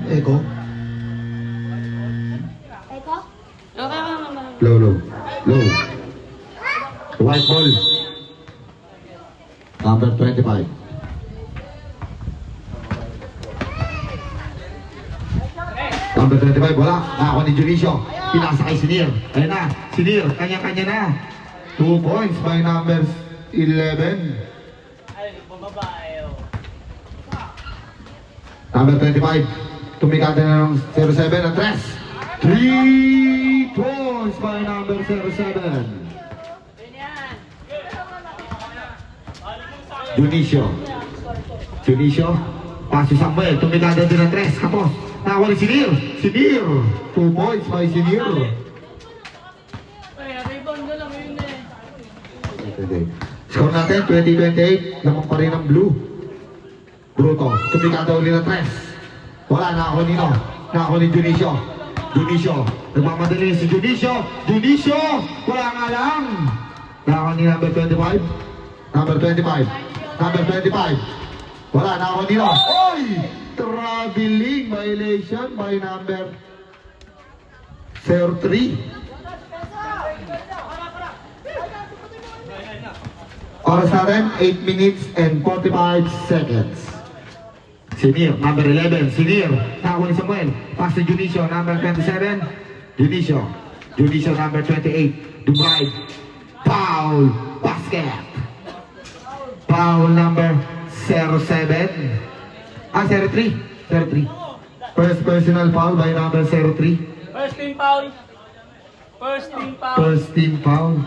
Echo. Eko? Low, low. Low. White ball. Number 25. Number 25, wala. Nakakuha ni Junicio. Pinasa kay Sinir. Ayan na. Sinir, kanya-kanya na. 2 points by number 11. Number 25. Tumikada na ng 07 at 3 points by number 07. Junicio. Junicio. Pasi Samuel. Tumikada din ng 3. Kapos. Nakakuha ni Sinir. Sinir. 2 points by Sinir. Score natin 20-28. Lamang pa rin ang blue. Bruto. Tumikada uli ng 3. Wala. Nakakuha nino. Nakakuha ni Junicio. Junicio. Nagmamadali si Junicio. Junicio. Wala nga lang. Nakakuha ni number 25. Number 25. Number 25. Wala. Nakakuha nino. Oy! Traveling violation by number 03. Oras natin, 8 minutes and 45 seconds. Sinir, number 11. Sinir, nakakuha ni Samuel. Pass to Junicio, number 27. Junicio. Junicio, number 28. Dubai. Foul. Basket. Foul number 07. 03. 03. First personal foul by number 03. First team foul. First team foul. First team foul.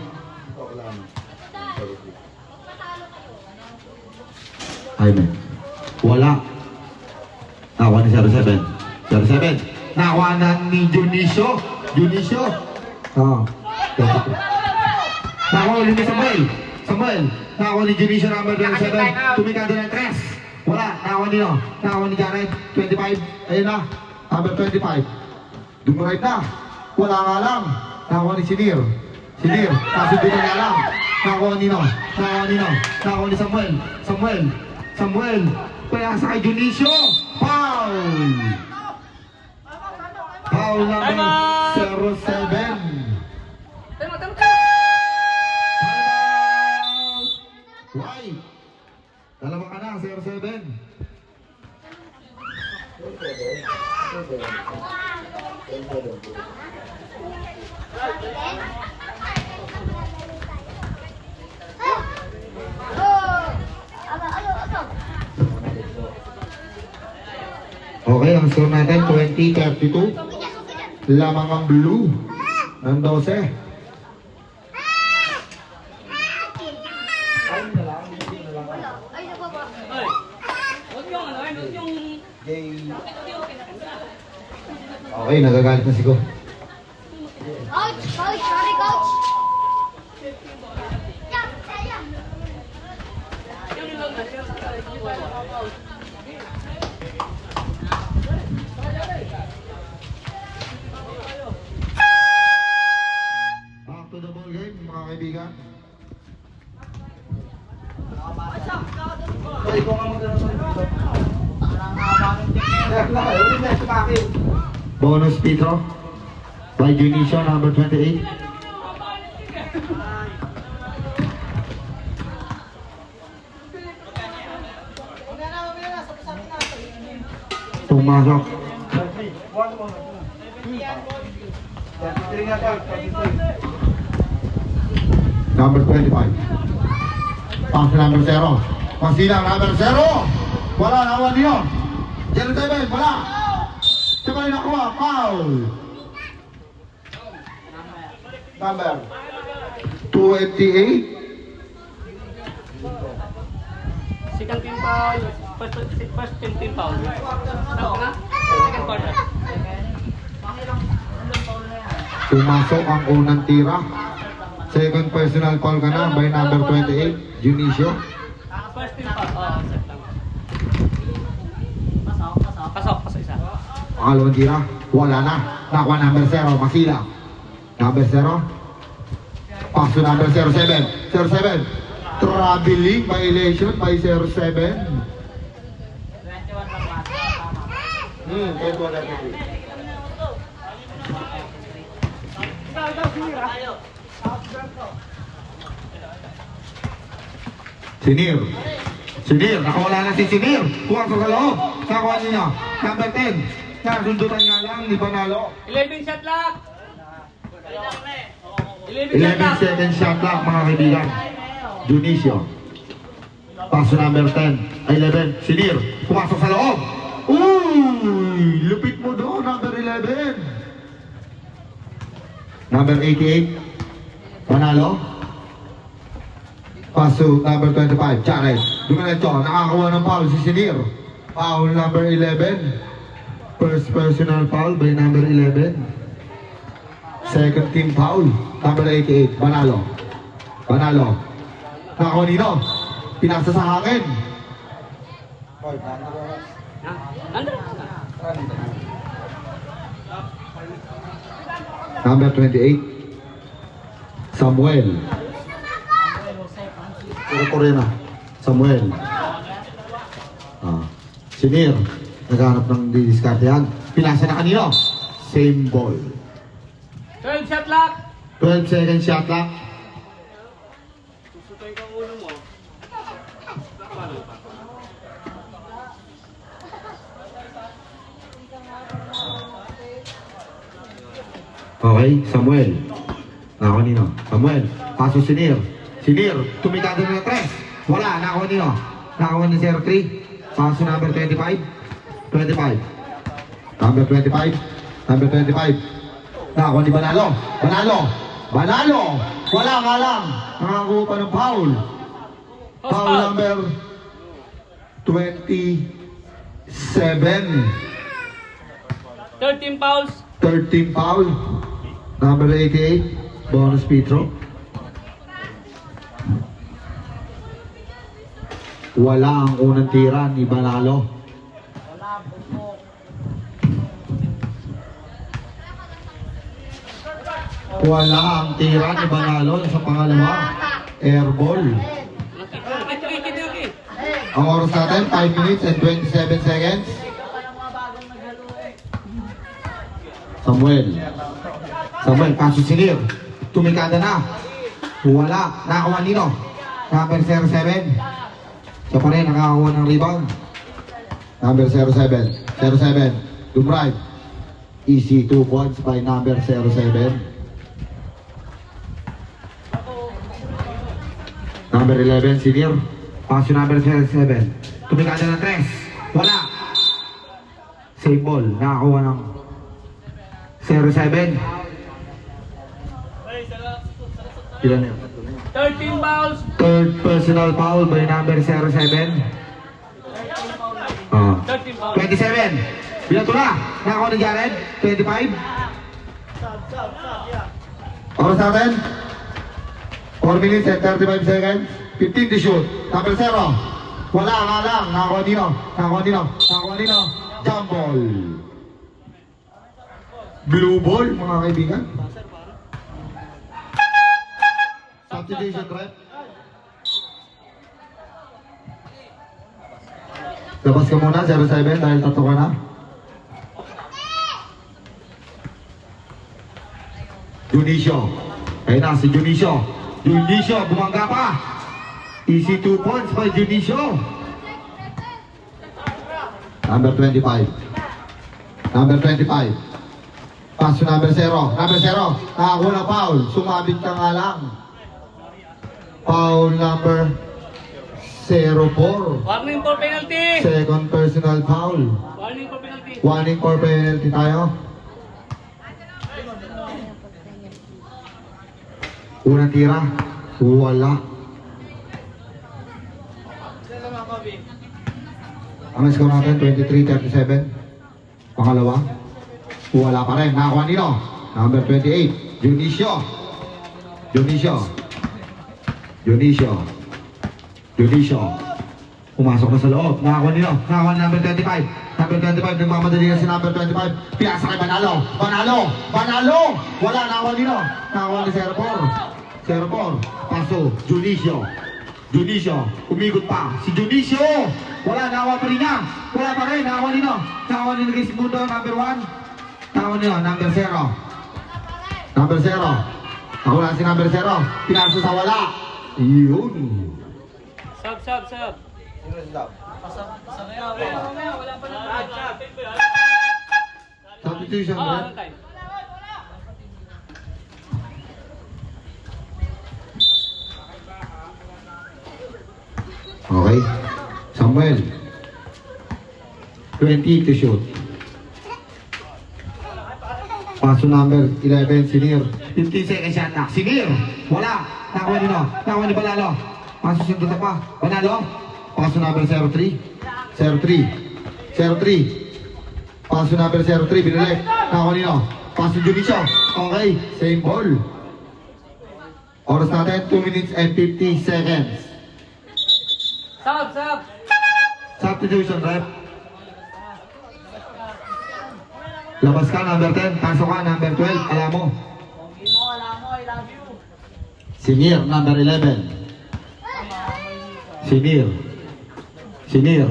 Jaime. Wala. Nakakuha ni 07. 07. Nakakuha na ni Junicio. Junicio. Nakakuha ulit ni Samuel. Samuel. Nakakuha ni Junicio number 27. Tumikada ng 3. Wala. Nakakuha nino. Nakakuha ni Jared. 25. Ayun na. Number 25. Dumurayt na. Wala nga lang. Nakakuha ni Sinir. Sinir. Pasubin na nga lang. Nakakuha nino. Nakakuha nino. Nakakuha ni Samuel. Samuel. Samuel. Kaya sa kay Junicio. Foul. Foul number 07. Why? Dalawa ka na, 07. Okay, ang score natin 20-32. Lamang ang blue ng 12. Okay, nagagalit na si Go. Coach! Coach! Sorry, coach! Back to the ball game, mga kaibigan. Bonus Petro by Junicio, number 28. Pumasok. Number 25. Pass number 0. Pasilang number 0. Wala, nawan niyo. Jerusalem, wala. Sabay nakuha, foul. Number 28. Second team foul. First team foul. Stop na. Second quarter. Pumasok ang unang tira. Second personal foul ka na by number 28, Junicio. First team foul. Pasok isa. Pangalawang tira, wala na. Nakuha number 0, Masila. Number 0. Paso number 07. 07. Traveling violation by 07. 21-33. Sinir. Sinir, nakawala na si Sinir. Pumasok sa loob. Nakuha niya. Number 10. Nasundutan nga lang, di panalo. 11 shot lock. 11 shot 11 lock. second shot clock, mga kaibigan. Junicio. Paso number 10. Ay, 11. Sinir. Pumasok sa loob. Uy! Lupit mo doon, number 11. Number 88. Panalo. Paso number 25. Jared. Dumiretso. Nakakuha ng foul si Sinir. Foul number 11. First personal foul by number 11. Second team foul. Number 88. Panalo. Panalo. Nakakuha nito. Pinasa sa hangin. Ano? Number 28. Samuel. Koreana. Samuel. Sinir. Naghanap ng didiskartehan. Pinasa na kanino. Same ball. 12 shot lock. 12 second shot clock. Susutay ka ulo mo. Okay, Samuel. Nako nino. Samuel. Paso Sinir. Sinir. Tumikado na 3. Wala. Nako nino. Nako ni 03. Paso number 25. 25. Number 25. Number 25. Nako ni Banalo. Banalo. Banalo. Wala nga lang. Nakakuha pa ng foul. Foul number 27. 13 fouls. 13 foul. Number 88. Bonus Petro. Wala ang unang tira ni Banalo. Wala ang tira ni Banalo sa pangalawa. Airball. Ang oras natin, 5 minutes and 27 seconds. Samuel. Samuel, paso Sinir. Tumikada na. Wala. Nakakuha nino. Number 07. Siya pa rin nakakuha ng rebound. Number 07. 07. Dumrive. Easy 2 points by number 07. Number 11, Sinir. Paso number 07. Tumikada ng 3. Wala. Same ball. Nakakuha ng 07. Ilan yun? 13 fouls. Third personal foul by number 07. 13 fouls. 27. Binato na. Nakakuha ni Jared. 25. Oras natin. 4 minutes and 35 seconds. 15 to shoot. Number 0. Wala nga lang. Nakakuha nino. Nakakuha nino. Nakakuha nino. Jump ball. Blue ball, mga kaibigan. Substitution threat. Labas ka muna, 07, dahil tato ka na. Junicio. Ayun na, si Junicio. Junicio, bumangga pa. Easy 2 points by Junicio. Number 25. Number 25. Paso number 0. Number 0. Nakakuha ng foul. Sumabit ka nga lang. Foul number 04. Warning for penalty. Second personal foul. Warning for penalty. Warning for penalty tayo. Unang tira. Wala. Ang score natin 23-37. Pangalawa. Wala pa rin. Nakakuha nino. Number 28. Junicio. Junicio. Junicio. Junicio. Pumasok na sa loob. Nakakuha nino. Nakakuha ni number 25. Number 25. Nagmamadali na si number 25. Pinasa kay Banalo. Banalo. Banalo. Wala. Nakakuha nino. Nakakuha ni 04. 04. Paso. Junicio. Junicio, umikot pa. Si Junicio, wala, nawa pa rin niya. Wala pa rin, nawa nino. Nawa nino kay Simundo, number 1. Nawa nino, number 0. Number 0. Ako lang si number 0. Pinasa sa wala. Yun. Sub. Wala pa na. Substitution, Oh, right? ano time? Okay. Samuel. 20 to shoot. Paso number 11, Sinir. 15 seconds shot clock. Sinir. Wala. Nakuha nino. Nakuha ni Balalo. Paso sunod na pa. Banalo. Paso number 03. 03. 03. Paso number 03. Binalik. Nakuha nino. Paso Junicio. Okay. Same ball. Oras natin 2 minutes and 50 seconds. Sub. Substitution, rep. Labas ka, number 10. Pasok ka, number 12. Alam mo. I love you. Sinir, number 11. Sinir.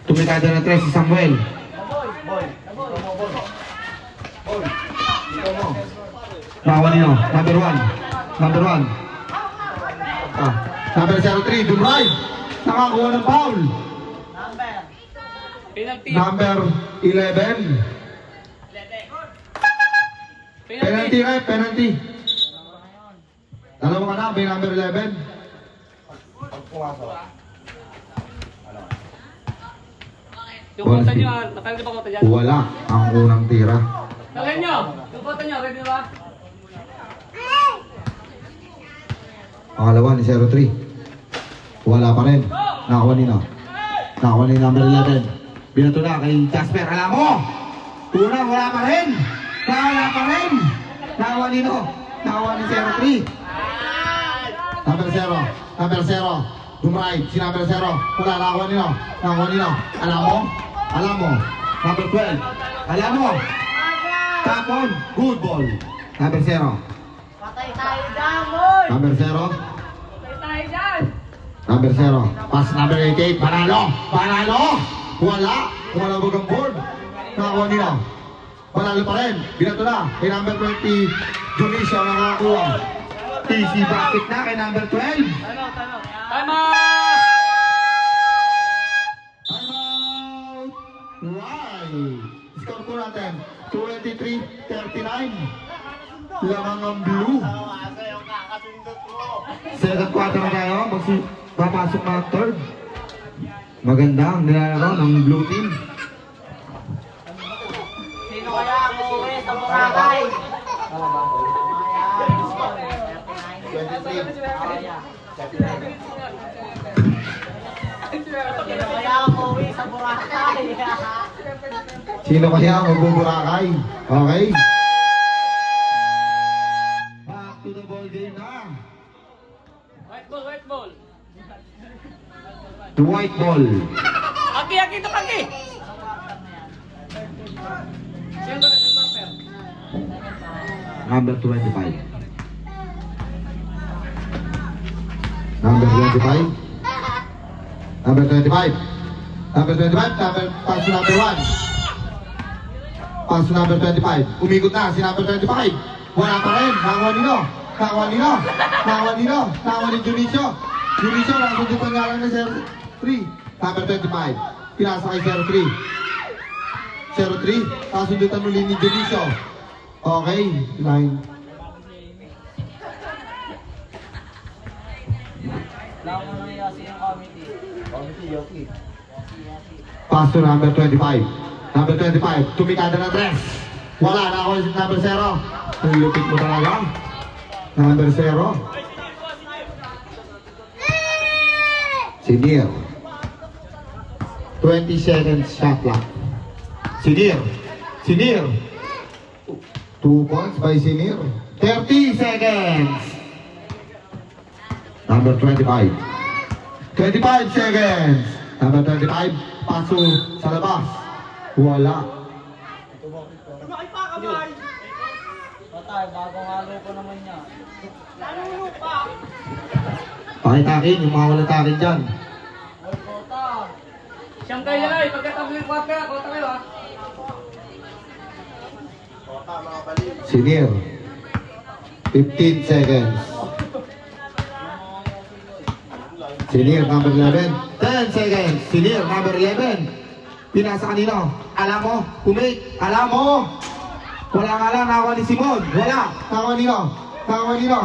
Tumikada na 3 si Samuel. Bawal nyo, number 1. Number 1. Number 03, Dumray. Nakakuha ng foul. Penalty. Number 11. Penalty, right? Penalty. Dalawa ka na, may number 11. Yung kota nyo, nakalagay ba kota dyan? Wala ang unang tira. Nalagay nyo! Yung kota nyo, ready na ba? Pangalawa ni 03. Wala pa rin. Nakakuha ni number 11. Binato na kay Jasper. Alam mo! Una, wala pa rin. Nakakuha ni Nakakuha ni 03. Number 0. Number 0. Dumray. Si number 0. Wala, nakakuha ni Alam mo? Number 12. Alam mo? Tapon. Good ball. Number 0. Patay tayo dyan, boy! Number 0. Patay tayo dyan! Number 0. Pass number 88. Panalo! Wala bagang board. Nakakuha nila. Panalo pa rin. Binato na. Kay number 20. Junicio nakakuha. Easy basket na kay number 12. Time out! Timeout! Why? Score po natin. 23-39. Lamang ang blue. Second quarter na tayo. Papasok na third. Maganda ang nilalaro ng blue team. Sino kaya ang uuwi sa Boracay? 23. Sino kaya ang magbuburakay? Okay. Back to the ball game na. White ball. The white ball. Aki, ito kaki! Sino ba yung bumper? Number 25. Number 25. Number 25. Number 25. Pass to number 1. Pass to number 25. Umikot na si number 25. Wala pa rin. Nakakuha nino. Nakakuha ni Junicio. Nakasundutan nga lang na 03. Number 25. Pinasa kay 03. 03. Nakasundutan ulit ni Junicio. Okay. 9. Pass to number 25. Number 25. Tumikada na 3. Wala. Nakakuha si number 0. Nilupit mo talaga. Number 0. Sinir. 20 seconds shot clock. Sinir. 2 points by Sinir. 30 seconds. Number 25. 25 seconds. Number 25. Paso sa labas. Wala. Patay, bagong halo ko naman niya. Pakitakin, yung mga walang takin dyan. Siyang kayo na eh. Pagkatabi yung kwarta, kota kayo ah. Senior. 15 seconds. Senior number 11. 10 seconds. Senior number 11. Pinasa kanino? Alam mo? Kumik? Alam mo? Wala nga lang, nakakuha ni Simon. Wala. Nakakuha nino? Nakakuha nino?